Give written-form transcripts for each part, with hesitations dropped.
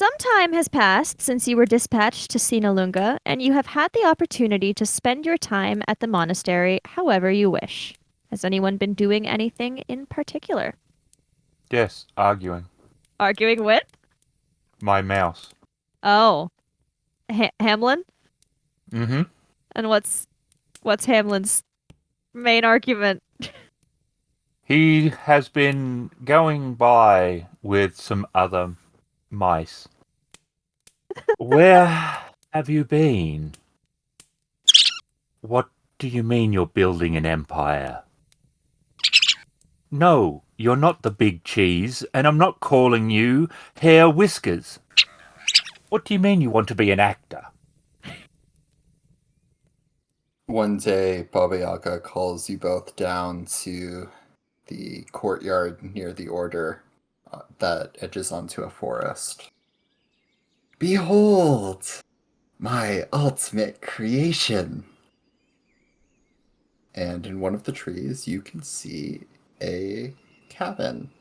Some time has passed since you were dispatched to Sinalunga, and you have had the opportunity to spend your time at the monastery however you wish. Has anyone been doing anything in particular? Yes, arguing. Arguing with? My mouse. Oh, Hamlin? Mm-hmm. And what's Hamlin's main argument? He has been going by with some other mice. Where have you been? What do you mean you're building an empire? No, you're not the big cheese, and I'm not calling you Hair Whiskers. What do you mean you want to be an actor? One day, Baba Yaga calls you both down to the courtyard near the Order that edges onto a forest. Behold, my ultimate creation! And in one of the trees, you can see a cabin.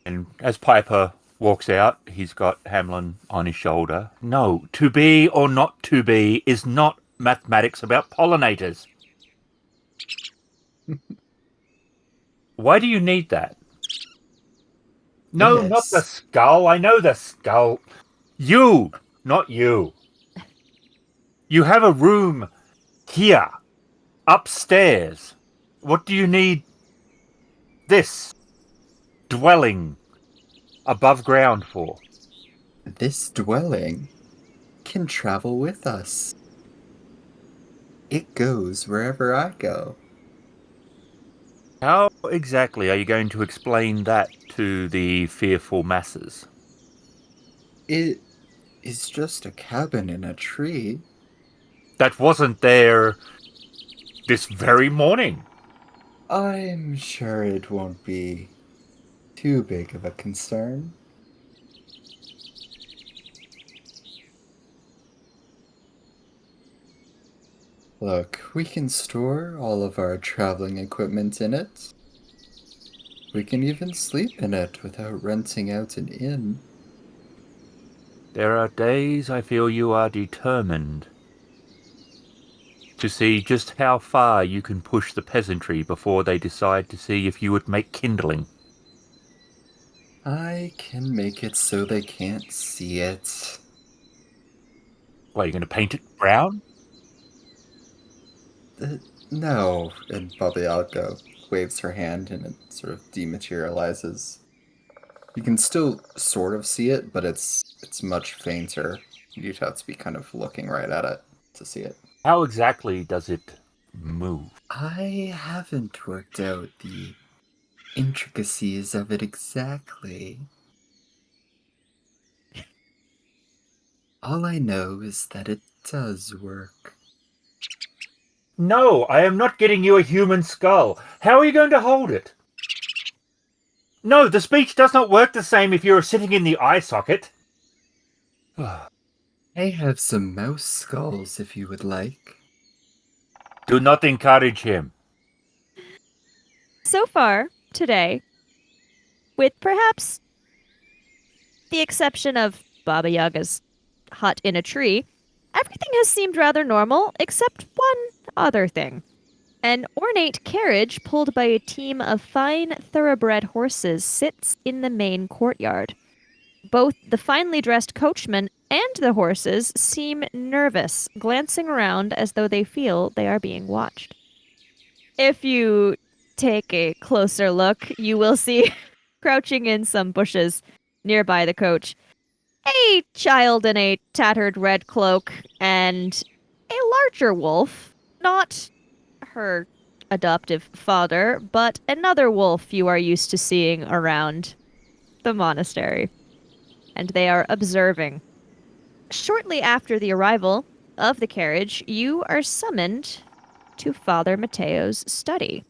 And as Piper walks out, he's got Hamlin on his shoulder. No, to be or not to be is not mathematics about pollinators. Why do you need that? No, not the skull. I know the skull. You, not you. You have a room here, upstairs. What do you need this dwelling above ground for? This dwelling can travel with us. It goes wherever I go. How exactly are you going to explain that to the fearful masses? It is just a cabin in a tree. That wasn't there this very morning. I'm sure it won't be too big of a concern. Look, we can store all of our traveling equipment in it. We can even sleep in it without renting out an inn. There are days I feel you are determined to see just how far you can push the peasantry before they decide to see if you would make kindling. I can make it so they can't see it. What, are you going to paint it brown? No, and Baba Yaga waves her hand and it sort of dematerializes. You can still sort of see it, but it's much fainter. You'd have to be kind of looking right at it to see it. How exactly does it move? I haven't worked out the intricacies of it exactly. All I know is that it does work. No, I am not getting you a human skull. How are you going to hold it? No, the speech does not work the same if you're sitting in the eye socket. I have some mouse skulls if you would like. Do not encourage him. So far, today, with perhaps the exception of Baba Yaga's hut in a tree, everything has seemed rather normal, except one other thing. An ornate carriage pulled by a team of fine thoroughbred horses sits in the main courtyard. Both the finely dressed coachman and the horses seem nervous, glancing around as though they feel they are being watched. If you take a closer look, you will see, crouching in some bushes nearby the coach, a child in a tattered red cloak and a larger wolf, not her adoptive father, but another wolf you are used to seeing around the monastery. And they are observing. Shortly after the arrival of the carriage, you are summoned to Father Mateo's study.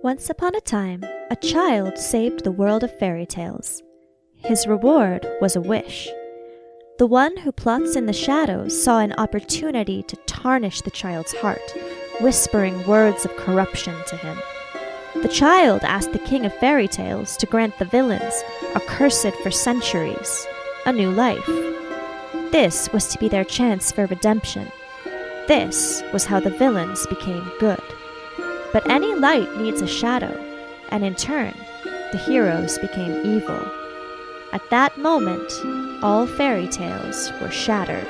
Once upon a time, a child saved the world of fairy tales. His reward was a wish. The one who plots in the shadows saw an opportunity to tarnish the child's heart, whispering words of corruption to him. The child asked the king of fairy tales to grant the villains, accursed for centuries, a new life. This was to be their chance for redemption. This was how the villains became good. But any light needs a shadow, and in turn, the heroes became evil. At that moment, all fairy tales were shattered.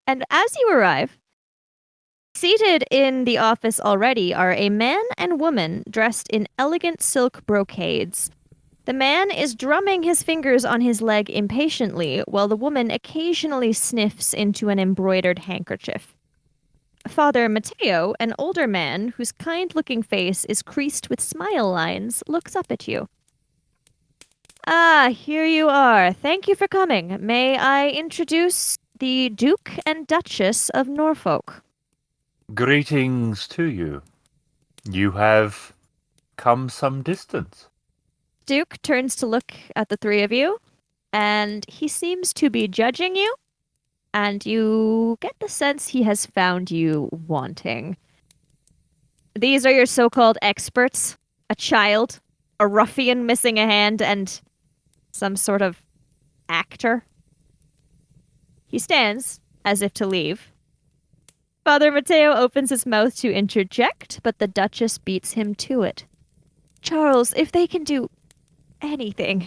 And as you arrive, seated in the office already are a man and woman dressed in elegant silk brocades. The man is drumming his fingers on his leg impatiently, while the woman occasionally sniffs into an embroidered handkerchief. Father Mateo, an older man whose kind-looking face is creased with smile lines, looks up at you. Ah, here you are. Thank you for coming. May I introduce the Duke and Duchess of Norfolk? Greetings to you. You have come some distance. Duke turns to look at the three of you, and he seems to be judging you, and you get the sense he has found you wanting. These are your so-called experts: a child, a ruffian missing a hand, and some sort of actor. He stands, as if to leave. Father Mateo opens his mouth to interject, but the Duchess beats him to it. Charles, if they can do anything.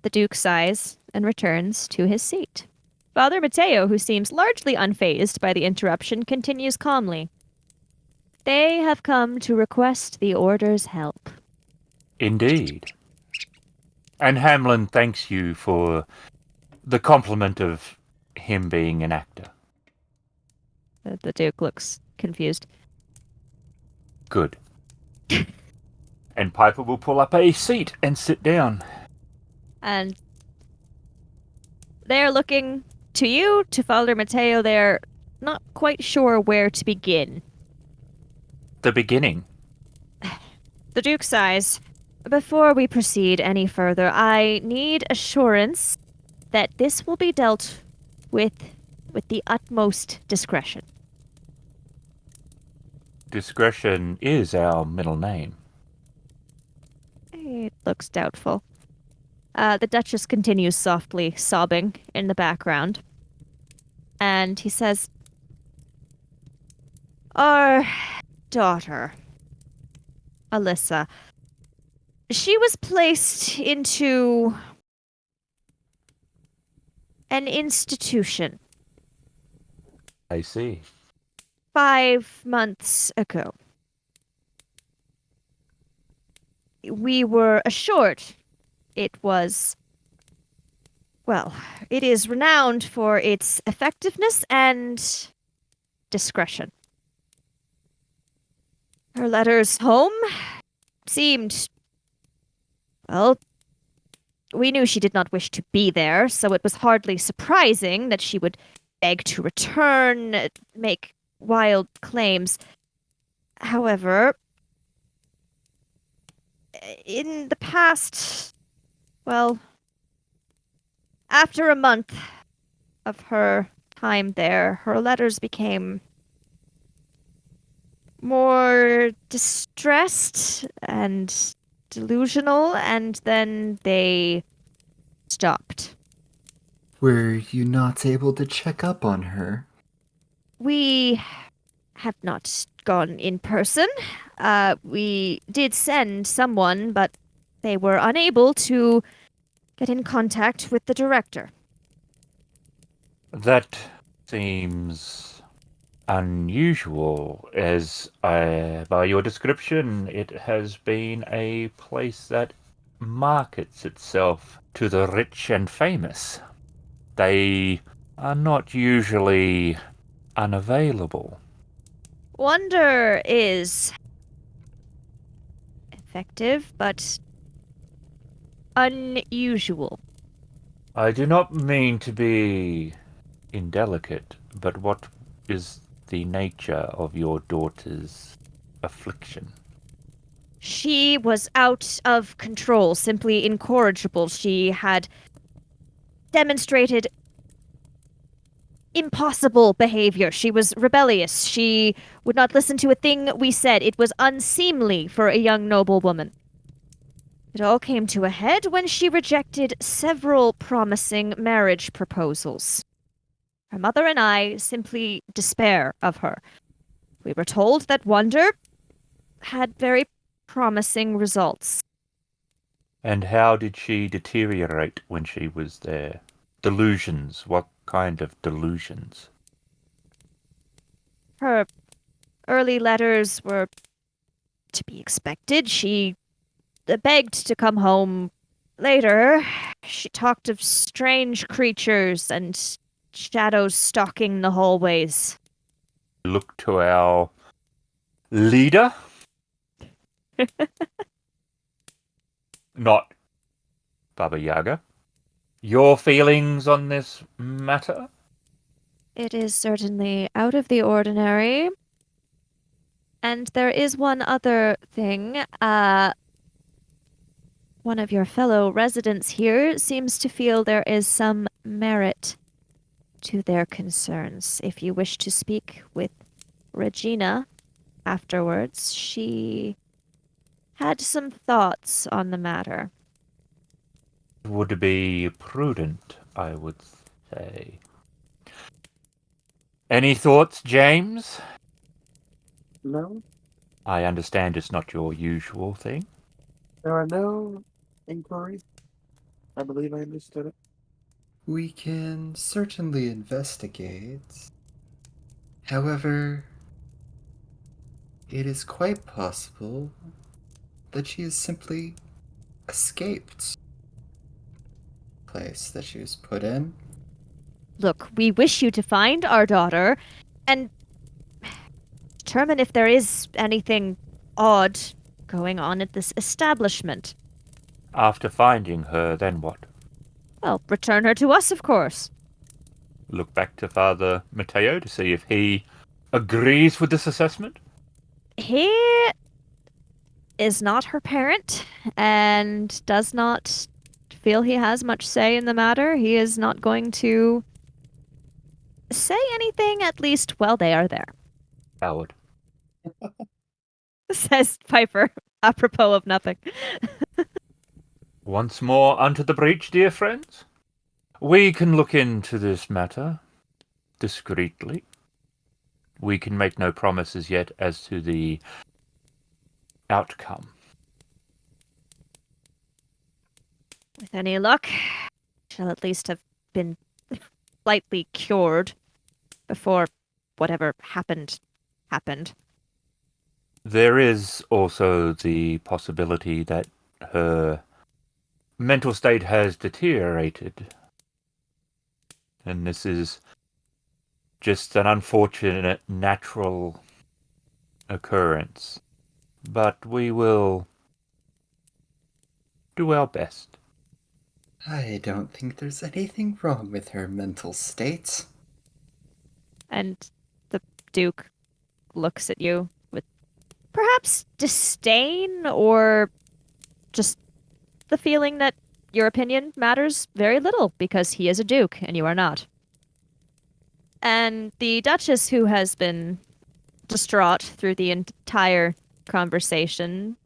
The Duke sighs and returns to his seat. Father Mateo, who seems largely unfazed by the interruption, continues calmly. They have come to request the Order's help. Indeed. And Hamlin thanks you for the compliment of him being an actor. The Duke looks confused. Good. And Piper will pull up a seat and sit down. And they're looking to you, to Father Mateo. They're not quite sure where to begin. The beginning. The Duke sighs. Before we proceed any further, I need assurance that this will be dealt with the utmost discretion. Discretion is our middle name. It looks doubtful. The Duchess continues softly sobbing in the background. And he says, Our daughter, Alyssa, she was placed into an institution I see. 5 months ago. We were assured it was, well, it is renowned for its effectiveness and discretion. Her letters home seemed, well, we knew she did not wish to be there, so it was hardly surprising that she would beg to return, make wild claims. However, in the past, well, after a month of her time there, her letters became more distressed and delusional, and then they stopped. Were you not able to check up on her? We have not gone in person. We did send someone, but they were unable to get in contact with the director. That seems unusual, as by your description, it has been a place that markets itself to the rich and famous. They are not usually unavailable. Wonder is effective, but unusual. I do not mean to be indelicate, but what is the nature of your daughter's affliction? She was out of control, simply incorrigible. She had demonstrated impossible behavior. She was rebellious. She would not listen to a thing we said. It was unseemly for a young noblewoman. It all came to a head when she rejected several promising marriage proposals. Her mother and I simply despair of her. We were told that Wonder had very promising results. And how did she deteriorate when she was there? Delusions. What kind of delusions? Her early letters were to be expected. She begged to come home. Later, she talked of strange creatures and shadows stalking the hallways. Look to our leader? Not Baba Yaga. Your feelings on this matter? It is certainly out of the ordinary. And there is one other thing. One of your fellow residents here seems to feel there is some merit to their concerns. If you wish to speak with Regina afterwards, she had some thoughts on the matter. Would be prudent, I would say. Any thoughts, James? No, I understand it's not your usual thing. there are no inquiries. I believe I understood it. We can certainly investigate. However, it is quite possible that she has simply escaped the place that she was put in. Look, we wish you to find our daughter and determine if there is anything odd going on at this establishment. After finding her, then what? Well, return her to us, of course. Look back to Father Matteo to see if he agrees with this assessment? He is not her parent and does not feel he has much say in the matter. He is not going to say anything, at least while they are there, Howard. says Piper, apropos of nothing. Once more unto the breach, dear friends. We can look into this matter discreetly. We can make no promises yet as to the outcome. With any luck, she'll at least have been slightly cured before whatever happened. There is also the possibility that her mental state has deteriorated. And this is just an unfortunate natural occurrence. But we will do our best. I don't think there's anything wrong with her mental state. And the Duke looks at you with perhaps disdain or just the feeling that your opinion matters very little because he is a Duke and you are not. And the Duchess, who has been distraught through the entire conversation,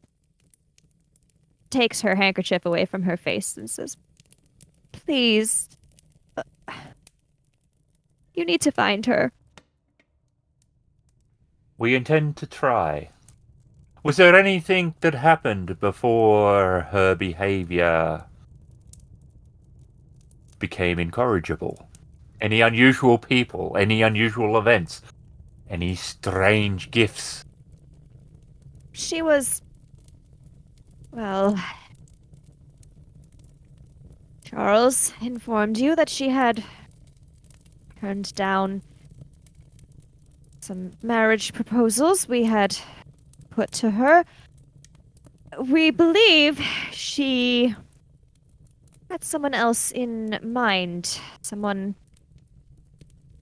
takes her handkerchief away from her face and says, "Please, you need to find her." We intend to try. Was there anything that happened before her behavior became incorrigible? Any unusual people? Any unusual events? Any strange gifts? She was. Well. Charles informed you that she had turned down some marriage proposals we had put to her. We believe she had someone else in mind. Someone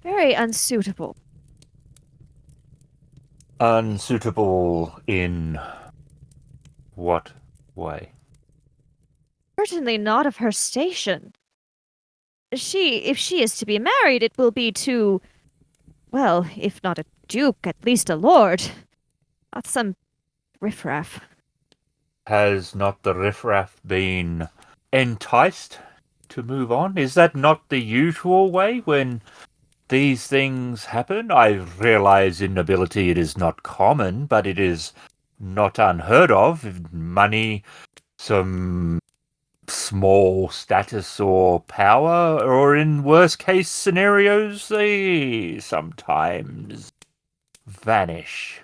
very unsuitable. Unsuitable in what way? Certainly not of her station. If she is to be married, it will be to, well, if not a duke, at least a lord. Not some riffraff. Has not the riffraff been enticed to move on? Is that not the usual way when these things happen? I realize in nobility it is not common, but it is not unheard of. Money, some small status or power, or in worst case scenarios, they sometimes vanish.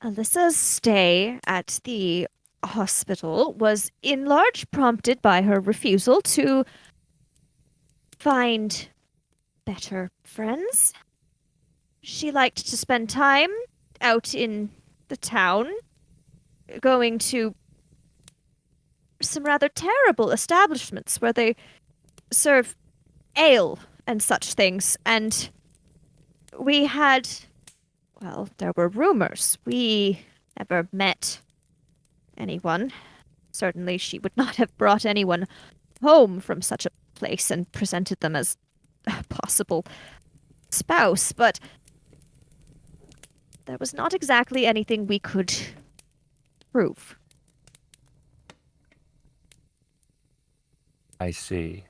Alyssa's stay at the hospital was in large prompted by her refusal to find better friends. She liked to spend time out in the town, going to some rather terrible establishments where they serve ale and such things, and we had, well, there were rumors. We never met anyone. Certainly she would not have brought anyone home from such a place and presented them as a possible spouse, but there was not exactly anything we could prove. I see.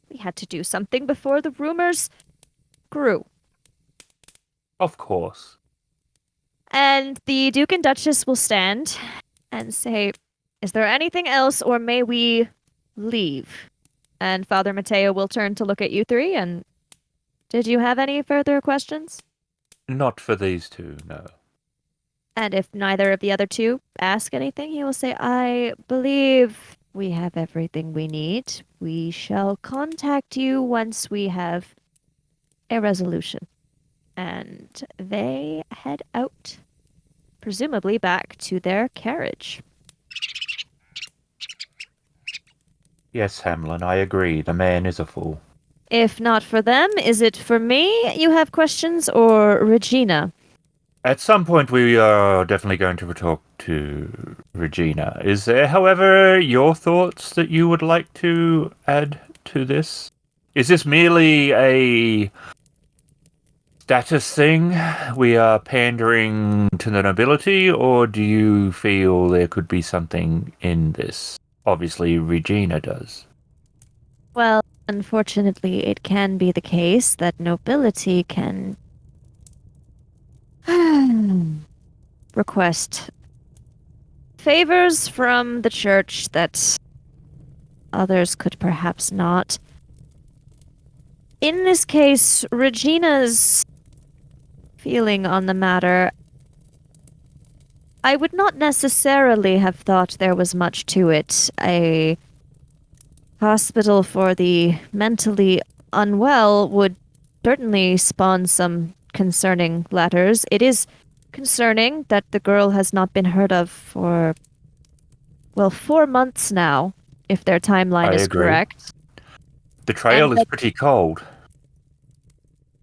We had to do something before the rumors grew. Of course. And the Duke and Duchess will stand and say, "Is there anything else, or may we leave?" And Father Mateo will turn to look at you three, and did you have any further questions? Not for these two, no. And if neither of the other two ask anything, he will say, "I believe we have everything we need. We shall contact you once we have a resolution." And they head out, presumably back to their carriage. Yes, Hamlin, I agree. The man is a fool. If not for them, is it for me you have questions, or Regina? At some point, we are definitely going to talk to Regina. Is there, however, your thoughts that you would like to add to this? Is this merely a status thing? We are pandering to the nobility, or do you feel there could be something in this? Obviously, Regina does. Well, unfortunately, it can be the case that nobility can request favors from the church that others could perhaps not. In this case, Regina's feeling on the matter, I would not necessarily have thought there was much to it. A hospital for the mentally unwell would certainly spawn some concerning letters. It is concerning that the girl has not been heard of for, well, 4 months now, if their timeline I is agree. correct. The trail And is pretty cold.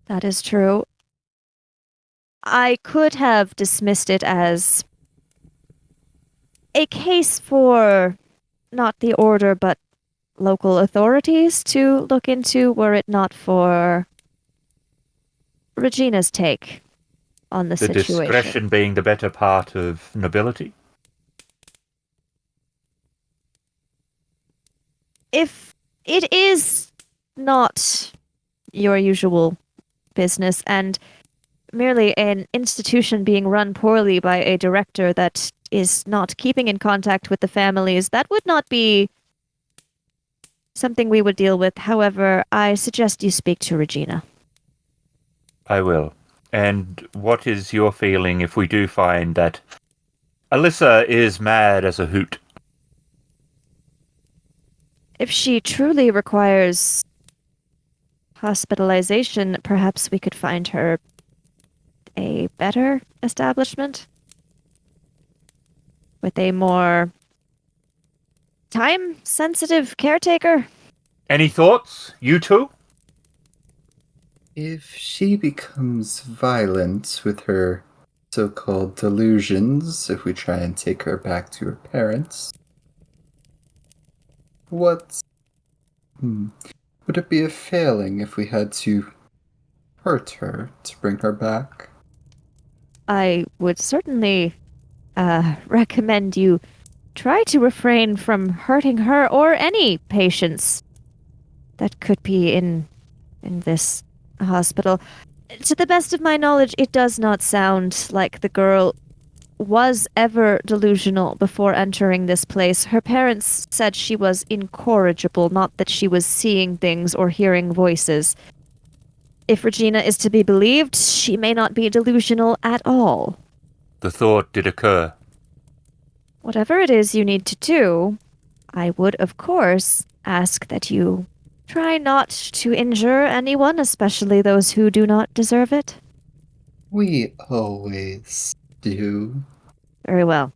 that is true. I could have dismissed it as a case for not the order but local authorities to look into, were it not for Regina's take on the The situation. discretion being the better part of nobility. If it is not your usual business and merely an institution being run poorly by a director that is not keeping in contact with the families, that would not be something we would deal with. However, I suggest you speak to Regina. I will. And what is your feeling if we do find that Alyssa is mad as a hoot? If she truly requires hospitalization, perhaps we could find her a better establishment with a more time-sensitive caretaker. Any thoughts? You two? If she becomes violent with her so-called delusions, if we try and take her back to her parents, what... Would it be a failing if we had to hurt her to bring her back? I would certainly recommend you try to refrain from hurting her or any patients that could be in this hospital. To the best of my knowledge, it does not sound like the girl was ever delusional before entering this place. Her parents said she was incorrigible, not that she was seeing things or hearing voices. If Regina is to be believed, she may not be delusional at all. The thought did occur. Whatever it is you need to do, I would, of course, ask that you try not to injure anyone, especially those who do not deserve it. We always do. Very well.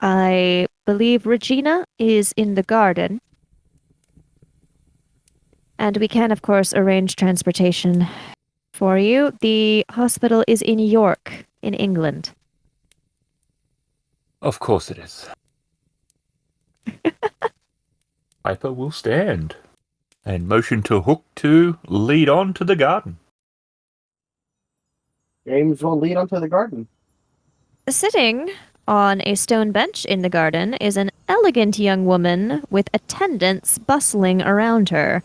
I believe Regina is in the garden. And we can, of course, arrange transportation for you. The hospital is in York, in England. Of course it is. Piper will stand and motion to Hook to lead on to the garden. James will lead onto the garden. Sitting on a stone bench in the garden is an elegant young woman with attendants bustling around her.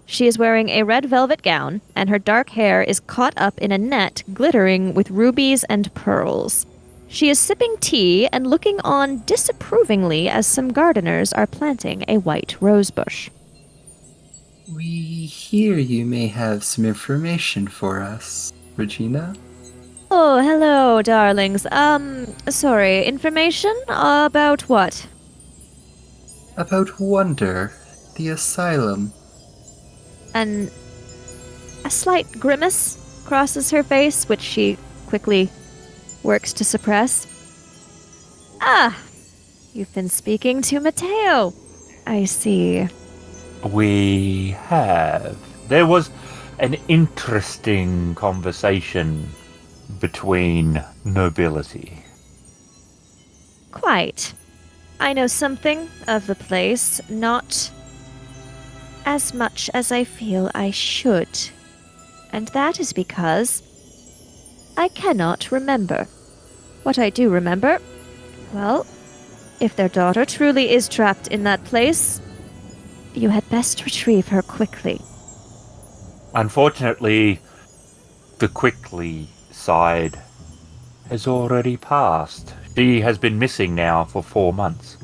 She is wearing a red velvet gown, and her dark hair is caught up in a net glittering with rubies and pearls. She is sipping tea and looking on disapprovingly as some gardeners are planting a white rose bush. We hear you may have some information for us, Regina. Oh, hello, darlings. Sorry, information about what? About Wonder, the asylum. And a slight grimace crosses her face, which she quickly works to suppress. Ah, you've been speaking to Matteo. I see. We have. There was an interesting conversation between nobility. Quite. I know something of the place, not as much as I feel I should. And that is because I cannot remember. What I do remember, well, if their daughter truly is trapped in that place, you had best retrieve her quickly. Unfortunately, the quickly side has already passed. She has been missing now for 4 months.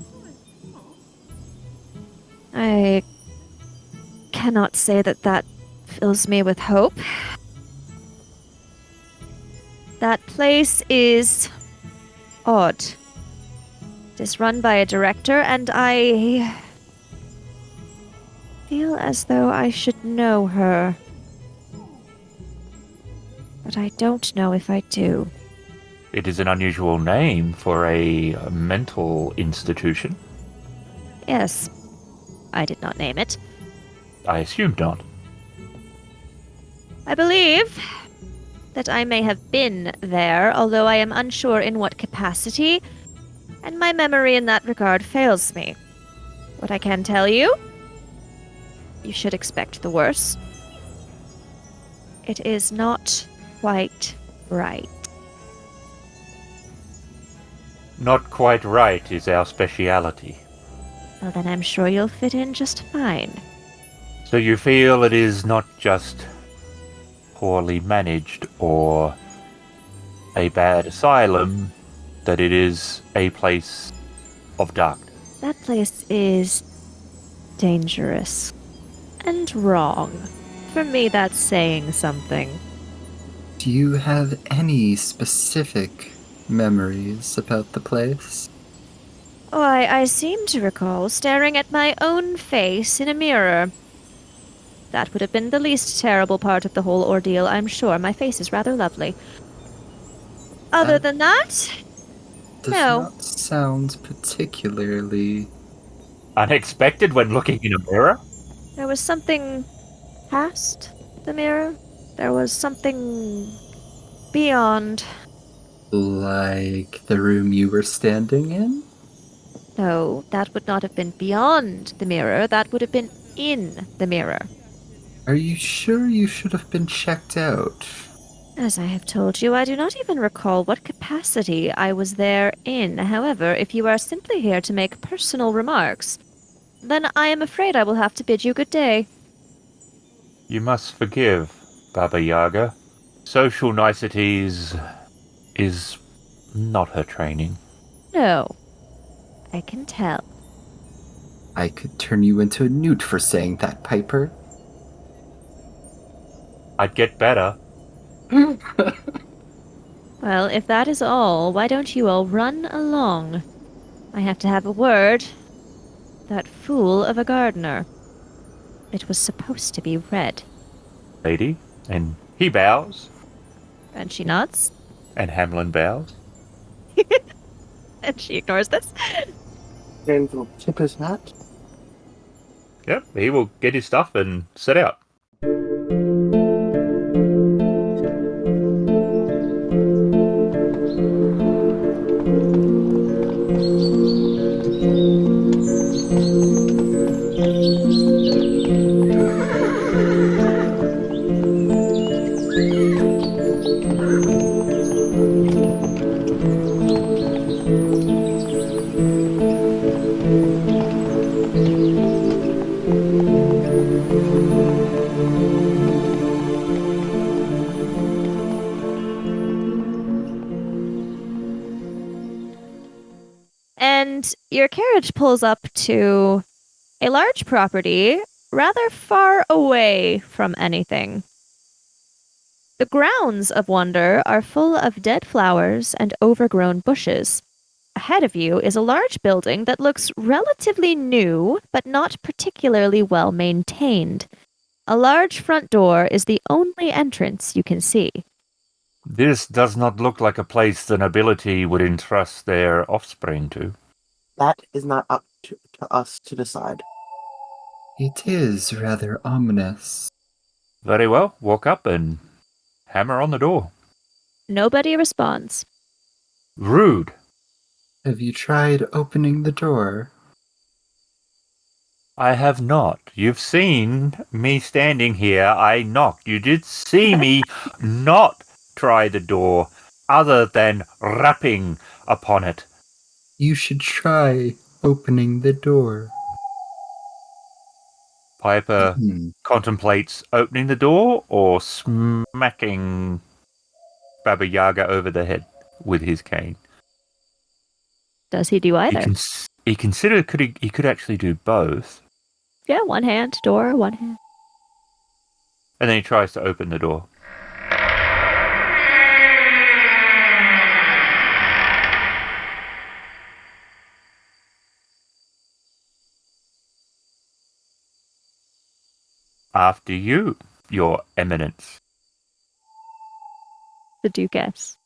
I cannot say that fills me with hope. That place is odd. It is run by a director, and I feel as though I should know her. But I don't know if I do. It is an unusual name for a mental institution. Yes, I did not name it. I assumed not. I believe that I may have been there, although I am unsure in what capacity, and my memory in that regard fails me. What I can tell you, you should expect the worst. It is not quite right. Not quite right is our speciality. Well, then I'm sure you'll fit in just fine. So you feel it is not just poorly managed or a bad asylum, that it is a place of darkness. That place is dangerous. and wrong. For me, that's saying something. Do you have any specific memories about the place? Why, I seem to recall staring at my own face in a mirror. That would have been the least terrible part of the whole ordeal, I'm sure. My face is rather lovely. Other That than that, does no. not sound particularly... Unexpected when looking in a mirror? There was something past the mirror. There was something beyond. like the room you were standing in? No, that would not have been beyond the mirror. That would have been in the mirror. Are you sure you should have been checked out? As I have told you, I do not even recall what capacity I was there in. However, if you are simply here to make personal remarks, then I am afraid I will have to bid you good day. You must forgive, Baba Yaga. Social niceties is not her training. No, I can tell. I could turn you into a newt for saying that, Piper. I'd get better. Well, if that is all, why don't you all run along? I have to have a word. That fool of a gardener. It was supposed to be red. Lady. And he bows. And she nods. And Hamlin bows. And she ignores this. James will tip his hat. Yep, he will get his stuff and set out. And your carriage pulls up to a large property rather far away from anything. The grounds of Wonder are full of dead flowers and overgrown bushes. Ahead of you is a large building that looks relatively new, but not particularly well maintained. A large front door is the only entrance you can see. This does not look like a place the nobility would entrust their offspring to. That is not up to us to decide. It is rather ominous. Very well, walk up and hammer on the door. Nobody responds. Rude. Have you tried opening the door? I have not. You've seen me standing here. I knocked. You did see me not try the door, other than rapping upon it. You should try opening the door. Piper contemplates opening the door or smacking Baba Yaga over the head with his cane. Does he do either? He considered he could actually do both. Yeah, one hand, door, one hand. And then he tries to open the door. After you, Your Eminence. The Duchess.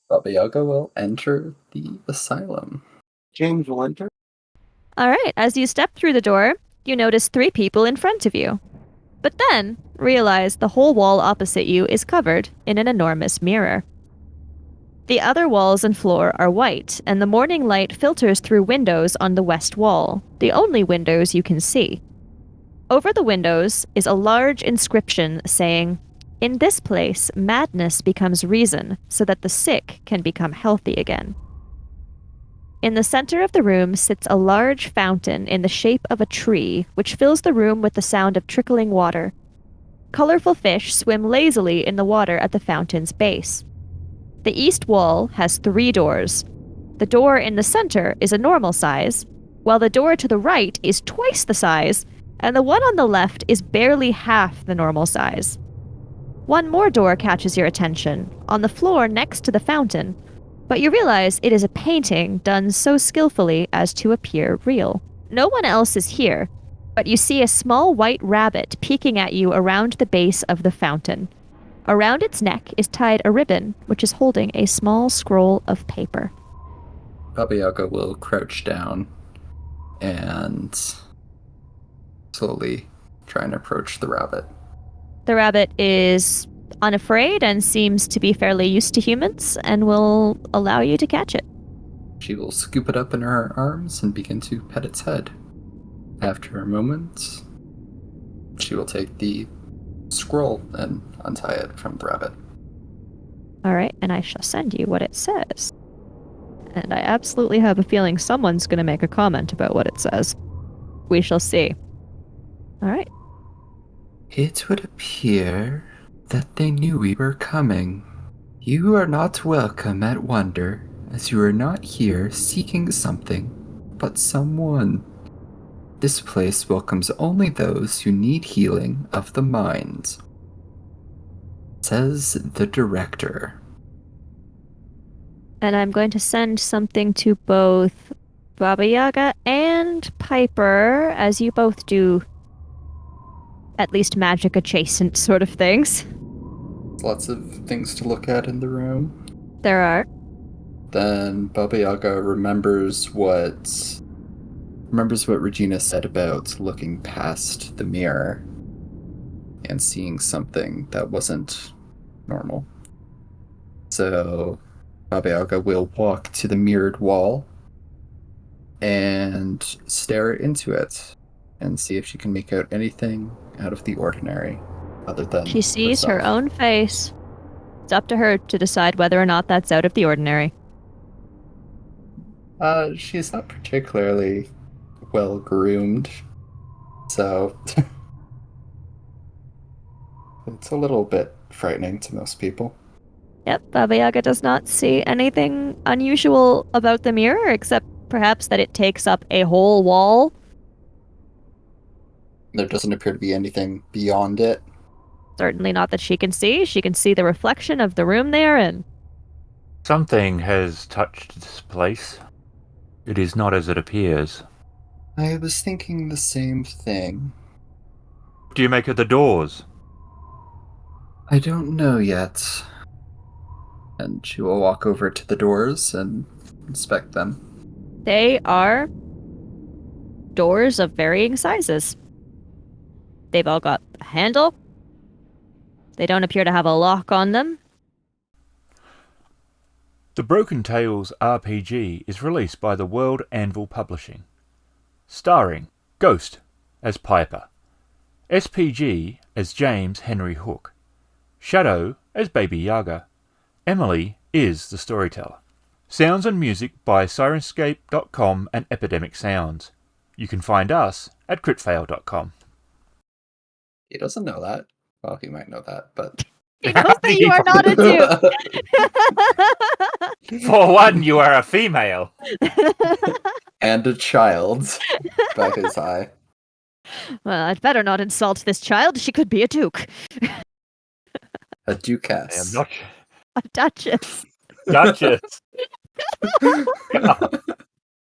Baba Yaga will enter the asylum. James will enter. All right, as you step through the door, you notice 3 people in front of you. But then realize the whole wall opposite you is covered in an enormous mirror. The other walls and floor are white, and the morning light filters through windows on the west wall, the only windows you can see. Over the windows is a large inscription saying, "In this place, madness becomes reason, so that the sick can become healthy again." In the center of the room sits a large fountain in the shape of a tree, which fills the room with the sound of trickling water. Colorful fish swim lazily in the water at the fountain's base. The east wall has 3 doors. The door in the center is a normal size, while the door to the right is twice the size and the one on the left is barely half the normal size. One more door catches your attention, on the floor next to the fountain, but you realize it is a painting done so skillfully as to appear real. No one else is here, but you see a small white rabbit peeking at you around the base of the fountain. Around its neck is tied a ribbon, which is holding a small scroll of paper. Baba Yaga will crouch down and slowly try and approach the rabbit. The rabbit is unafraid and seems to be fairly used to humans and will allow you to catch it. She will scoop it up in her arms and begin to pet its head. After a moment, she will take the scroll and untie it from the rabbit. All right, and I shall send you what it says. And I absolutely have a feeling someone's going to make a comment about what it says. We shall see. All right. It would appear that they knew we were coming. You are not welcome at Wonder, as you are not here seeking something, but someone. This place welcomes only those who need healing of the mind, says the director. And I'm going to send something to both Baba Yaga and Piper, as you both do at least magic adjacent sort of things. Lots of things to look at in the room. There are. Then Baba Yaga remembers what Regina said about looking past the mirror and seeing something that wasn't normal. So Baba Yaga will walk to the mirrored wall and stare into it and see if she can make out anything out of the ordinary other than She sees her herself. own face. It's up to her to decide whether or not that's out of the ordinary. She's not particularly well groomed, so it's a little bit frightening to most people. Yep, Baba Yaga does not see anything unusual about the mirror, except perhaps that it takes up a whole wall. There doesn't appear to be anything beyond it. Certainly not that she can see. She can see the reflection of the room they're in. Something has touched this place. It is not as it appears. I was thinking the same thing. What do you make of the doors? I don't know yet. And she will walk over to the doors and inspect them. They are doors of varying sizes. They've all got a handle. They don't appear to have a lock on them. The Broken Tales RPG is released by the World Anvil Publishing, starring Ghost as Piper, SPG as James Henry Hook, Shadow as Baby Yaga, Emily is the Storyteller. Sounds and music by Syrinscape.com and Epidemicsound. You can find us at critfail.com. He doesn't know that. Well, he might know that, but... He knows that you are not a duke. For one, you are a female. And a child by his eye. Well, I'd better not insult this child. She could be a duke. A duchess. I am not A duchess. Duchess.